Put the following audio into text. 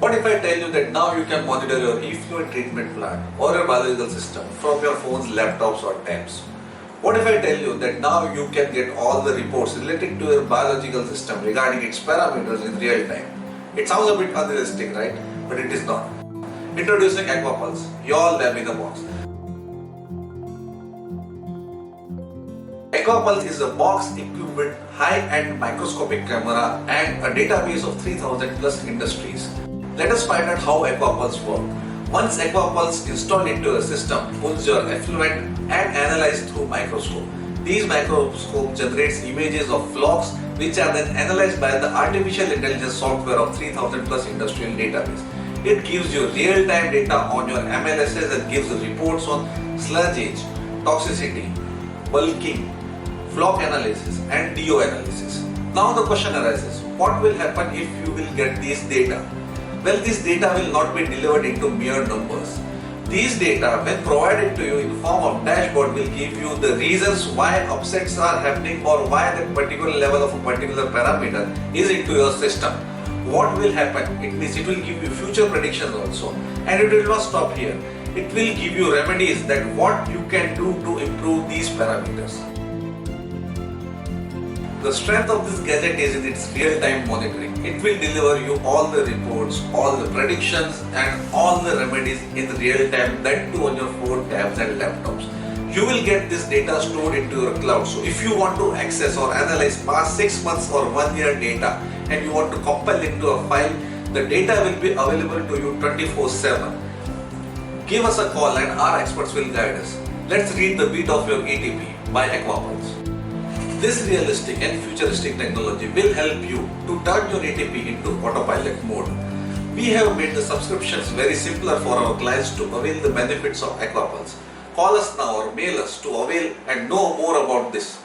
What if I tell you that now you can monitor your effluent treatment plant or your biological system from your phones, laptops or tabs? What if I tell you that now you can get all the reports related to your biological system regarding its parameters in real time? It sounds a bit unrealistic, right? But it is not. Introducing AquaPulse, your lab in a box. AquaPulse is a box equipped with high-end microscopic camera and a database of 3000 plus industries. Let us find out how AquaPulse works. Once AquaPulse installed into your system, pulls your effluent and analyzed through microscope. These microscopes generates images of flocs which are then analyzed by the artificial intelligence software of 3000 plus industrial database. It gives you real-time data on your MLSS and gives reports on sludge age, toxicity, bulking, floc analysis and DO analysis. Now the question arises, what will happen if you will get these data? Well, this data will not be delivered into mere numbers. These data, when provided to you in form of dashboard, will give you the reasons why upsets are happening or why that particular level of a particular parameter is into your system. What will happen? It means it will give you future predictions also, and it will not stop here. It will give you remedies that what you can do to improve these parameters. The strength of this gadget is in its real-time monitoring. It will deliver you all the reports, all the predictions and all the remedies in real time, that too on your phone, tabs and laptops. You will get this data stored into your cloud. So if you want to access or analyze past 6 months or 1 year data and you want to compile into a file, the data will be available to you 24/7. Give us a call and our experts will guide us. Let's read the beat of your ETP by AquaPulse. This realistic and futuristic technology will help you to turn your ETP into autopilot mode. We have made the subscriptions very simpler for our clients to avail the benefits of AquaPulse. Call us now or mail us to avail and know more about this.